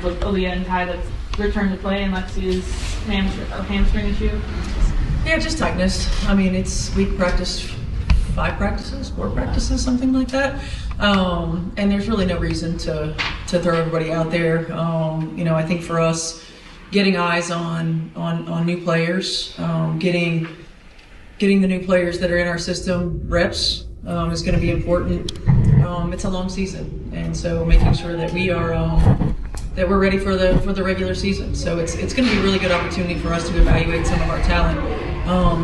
with Aaliyah and Ty that's returned to play, and Lexi's hamstring issue? Yeah, just tightness. I mean, we practiced 4 practices, something like that. And there's really no reason to throw everybody out there. I think for us, getting eyes on new players, getting the new players that are in our system reps is going to be important. It's a long season, and so making sure that we're ready for the regular season. So it's going to be a really good opportunity for us to evaluate some of our talent,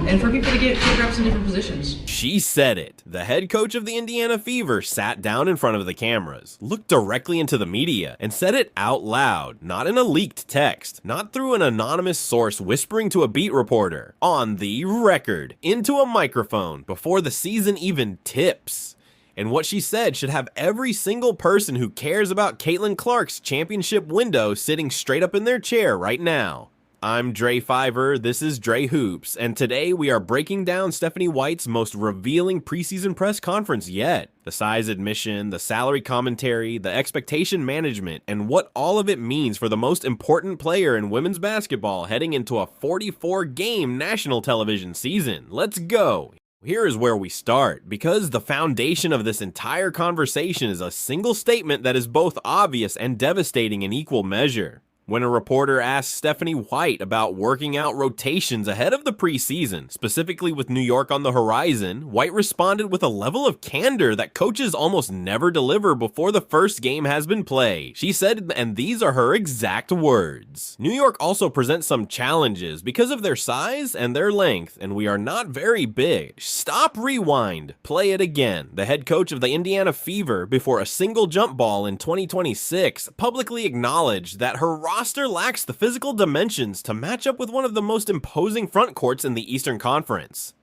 and for people to get reps in different positions. She said it. The head coach of the Indiana Fever sat down in front of the cameras, looked directly into the media, and said it out loud, not in a leaked text, not through an anonymous source whispering to a beat reporter, on the record, into a microphone, before the season even tips. And what she said should have every single person who cares about Caitlin Clark's championship window sitting straight up in their chair right now. I'm Dre Fiver, this is Dre Hoops, and today we are breaking down Stephanie White's most revealing preseason press conference yet. The size admission, the salary commentary, the expectation management, and what all of it means for the most important player in women's basketball heading into a 44-game national television season. Let's go! Here is where we start, because the foundation of this entire conversation is a single statement that is both obvious and devastating in equal measure. When a reporter asked Stephanie White about working out rotations ahead of the preseason, specifically with New York on the horizon, White responded with a level of candor that coaches almost never deliver before the first game has been played. She said, and these are her exact words, "New York also presents some challenges because of their size and their length, and we are not very big. Stop, rewind, play it again." The head coach of the Indiana Fever, before a single jump ball in 2026, publicly acknowledged that her roster lacks the physical dimensions to match up with one of the most imposing front courts in the Eastern Conference.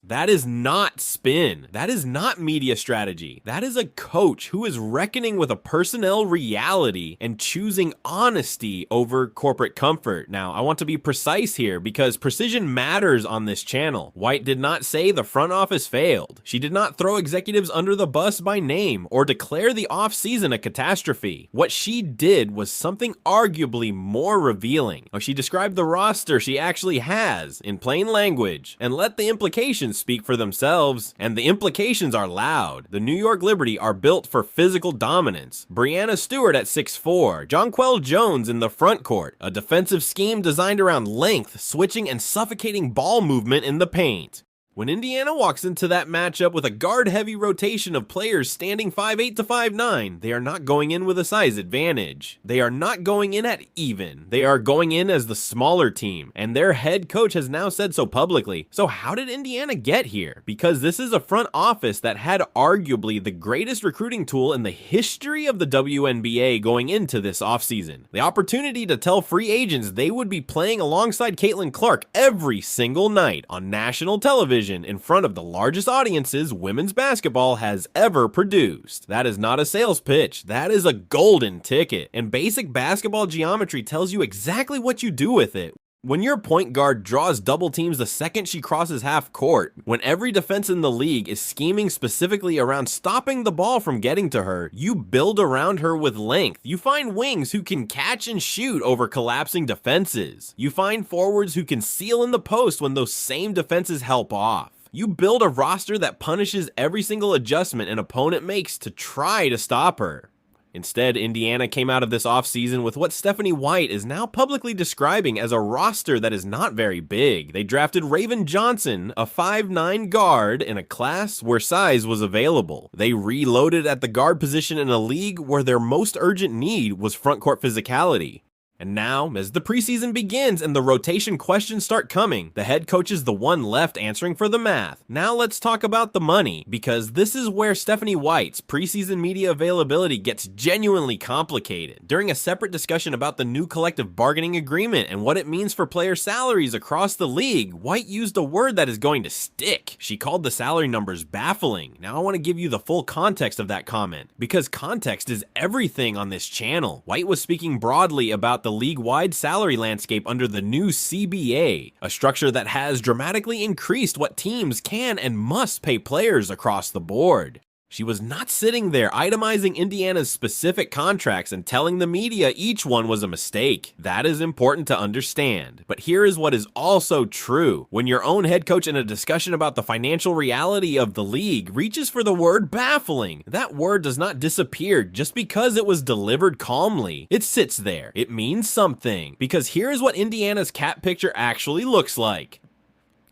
That is not spin. That is not media strategy. That is a coach who is reckoning with a personnel reality and choosing honesty over corporate comfort. Now, I want to be precise here because precision matters on this channel. White did not say the front office failed. She did not throw executives under the bus by name or declare the offseason a catastrophe. What she did was something arguably more revealing. She described the roster she actually has in plain language and let the implications speak for themselves, and the implications are loud. The New York Liberty are built for physical dominance. Brianna Stewart at 6'4", Jonquel Jones in the front court, a defensive scheme designed around length, switching, and suffocating ball movement in the paint. When Indiana walks into that matchup with a guard-heavy rotation of players standing 5'8" to 5'9", they are not going in with a size advantage. They are not going in at even. They are going in as the smaller team, and their head coach has now said so publicly. So how did Indiana get here? Because this is a front office that had arguably the greatest recruiting tool in the history of the WNBA going into this offseason. The opportunity to tell free agents they would be playing alongside Caitlin Clark every single night on national television in front of the largest audiences women's basketball has ever produced. That is not a sales pitch. That is a golden ticket. And basic basketball geometry tells you exactly what you do with it. When your point guard draws double teams the second she crosses half court, when every defense in the league is scheming specifically around stopping the ball from getting to her, you build around her with length. You find wings who can catch and shoot over collapsing defenses. You find forwards who can seal in the post when those same defenses help off. You build a roster that punishes every single adjustment an opponent makes to try to stop her. Instead, Indiana came out of this offseason with what Stephanie White is now publicly describing as a roster that is not very big. They drafted Raven Johnson, a 5'9" guard in a class where size was available. They reloaded at the guard position in a league where their most urgent need was frontcourt physicality. And now, as the preseason begins and the rotation questions start coming, the head coach is the one left answering for the math. Now let's talk about the money, because this is where Stephanie White's preseason media availability gets genuinely complicated. During a separate discussion about the new collective bargaining agreement and what it means for player salaries across the league, White used a word that is going to stick. She called the salary numbers baffling. Now I want to give you the full context of that comment, because context is everything on this channel. White was speaking broadly about the league-wide salary landscape under the new CBA, a structure that has dramatically increased what teams can and must pay players across the board. She was not sitting there itemizing Indiana's specific contracts and telling the media each one was a mistake. That is important to understand. But here is what is also true. When your own head coach in a discussion about the financial reality of the league reaches for the word baffling, that word does not disappear just because it was delivered calmly. It sits there. It means something. Because here is what Indiana's cap picture actually looks like.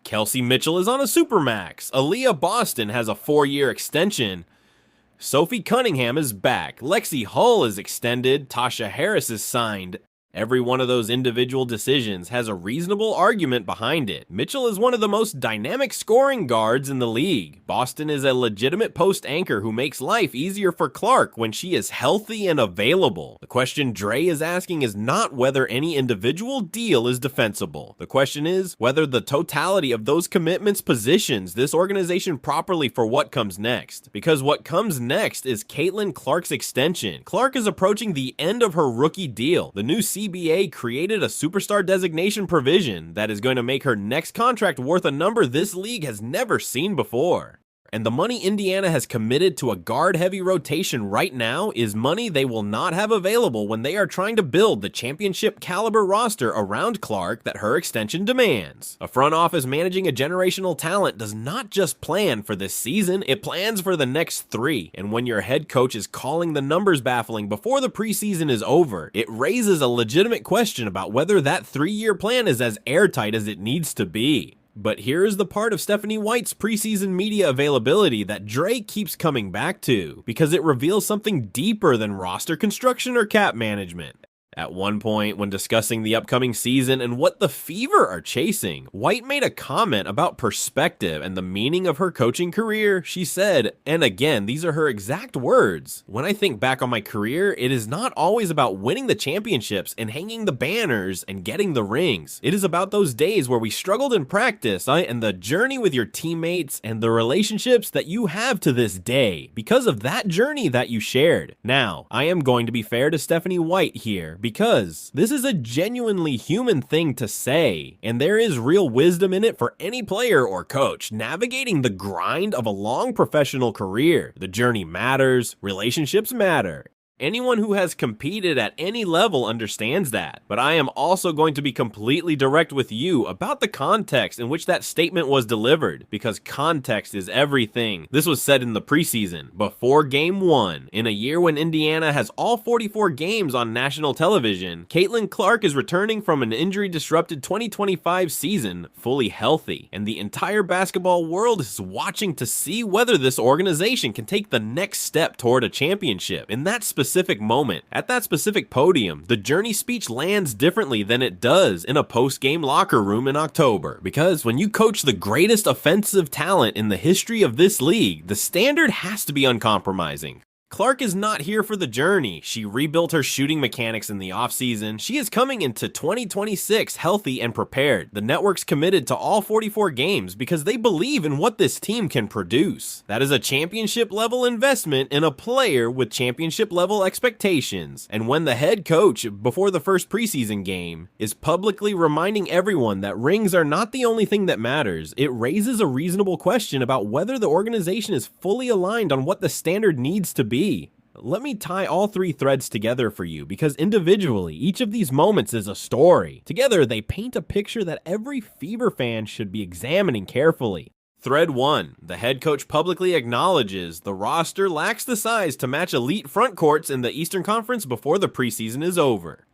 Kelsey Mitchell is on a supermax. Aaliyah Boston has a 4-year extension. Sophie Cunningham is back. Lexi Hull is extended. Tasha Harris is signed. Every one of those individual decisions has a reasonable argument behind it. Mitchell is one of the most dynamic scoring guards in the league. Boston is a legitimate post anchor who makes life easier for Clark when she is healthy and available. The question Dre is asking is not whether any individual deal is defensible. The question is whether the totality of those commitments positions this organization properly for what comes next. Because what comes next is Caitlin Clark's extension. Clark is approaching the end of her rookie deal. The new CBA created a superstar designation provision that is going to make her next contract worth a number this league has never seen before. And the money Indiana has committed to a guard-heavy rotation right now is money they will not have available when they are trying to build the championship-caliber roster around Clark that her extension demands. A front office managing a generational talent does not just plan for this season, it plans for the next 3. And when your head coach is calling the numbers baffling before the preseason is over, it raises a legitimate question about whether that 3-year plan is as airtight as it needs to be. But here is the part of Stephanie White's preseason media availability that Dre keeps coming back to, because it reveals something deeper than roster construction or cap management. At one point, when discussing the upcoming season and what the Fever are chasing, White made a comment about perspective and the meaning of her coaching career. She said, and again, these are her exact words, "When I think back on my career, it is not always about winning the championships and hanging the banners and getting the rings. It is about those days where we struggled in practice and the journey with your teammates and the relationships that you have to this day because of that journey that you shared." Now, I am going to be fair to Stephanie White here, because this is a genuinely human thing to say, and there is real wisdom in it for any player or coach navigating the grind of a long professional career. The journey matters, relationships matter. Anyone who has competed at any level understands that, but I am also going to be completely direct with you about the context in which that statement was delivered, because context is everything. This was said in the preseason, before Game 1. In a year when Indiana has all 44 games on national television, Caitlin Clark is returning from an injury-disrupted 2025 season fully healthy, and the entire basketball world is watching to see whether this organization can take the next step toward a championship. In that specific moment, at that specific podium, the journey speech lands differently than it does in a post-game locker room in October. Because when you coach the greatest offensive talent in the history of this league, the standard has to be uncompromising. Clark is not here for the journey. She rebuilt her shooting mechanics in the offseason. She is coming into 2026 healthy and prepared. The network's committed to all 44 games because they believe in what this team can produce. That is a championship-level investment in a player with championship-level expectations. And when the head coach, before the first preseason game, is publicly reminding everyone that rings are not the only thing that matters, it raises a reasonable question about whether the organization is fully aligned on what the standard needs to be. Let me tie all 3 threads together for you, because individually, each of these moments is a story. Together, they paint a picture that every Fever fan should be examining carefully. Thread 1. The head coach publicly acknowledges the roster lacks the size to match elite front courts in the Eastern Conference before the preseason is over.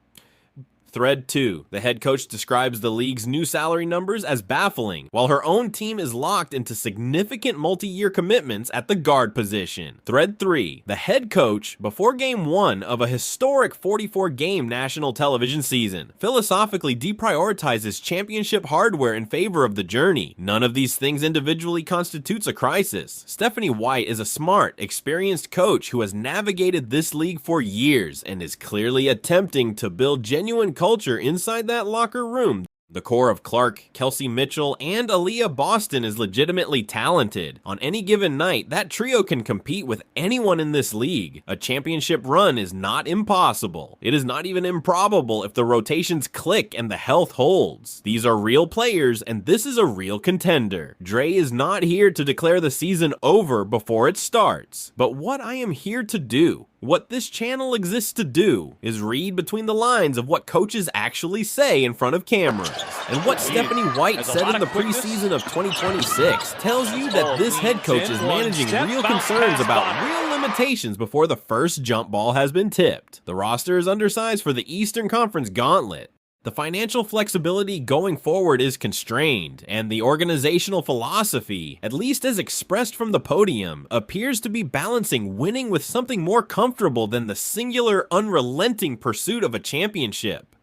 Thread 2. The head coach describes the league's new salary numbers as baffling, while her own team is locked into significant multi-year commitments at the guard position. Thread 3. The head coach, before Game 1 of a historic 44-game national television season, philosophically deprioritizes championship hardware in favor of the journey. None of these things individually constitutes a crisis. Stephanie White is a smart, experienced coach who has navigated this league for years and is clearly attempting to build genuine culture inside that locker room The core of Clark, Kelsey Mitchell, and Aaliyah Boston is legitimately talented. On any given night, that trio can compete with anyone in this league. A championship run is not impossible. It is not even improbable if the rotations click and the health holds. These are real players, and this is a real contender. Dre is not here to declare the season over before it starts. But what I am here to do, what this channel exists to do, is read between the lines of what coaches actually say in front of cameras. And what Stephanie White said in the preseason of 2026 tells you that this head coach is managing real concerns about real limitations before the first jump ball has been tipped. The roster is undersized for the Eastern Conference Gauntlet. The financial flexibility going forward is constrained, and the organizational philosophy, at least as expressed from the podium, appears to be balancing winning with something more comfortable than the singular, unrelenting pursuit of a championship.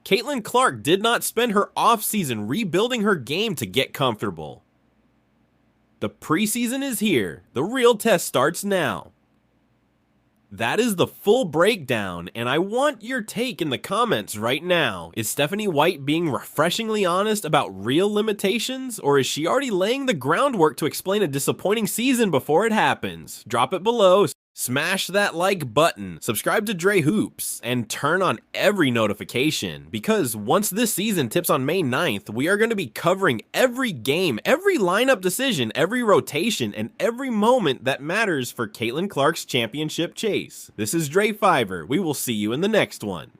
Caitlin Clark did not spend her offseason rebuilding her game to get comfortable. The preseason is here. The real test starts now. That is the full breakdown, and I want your take in the comments right now. Is Stephanie White being refreshingly honest about real limitations, or is she already laying the groundwork to explain a disappointing season before it happens? Drop it below, smash that like button, subscribe to Dre Hoops, and turn on every notification, because once this season tips on May 9th, we are going to be covering every game, every lineup decision, every rotation, and every moment that matters for Caitlin Clark's championship chase. This is Dre Fiver. We will see you in the next one.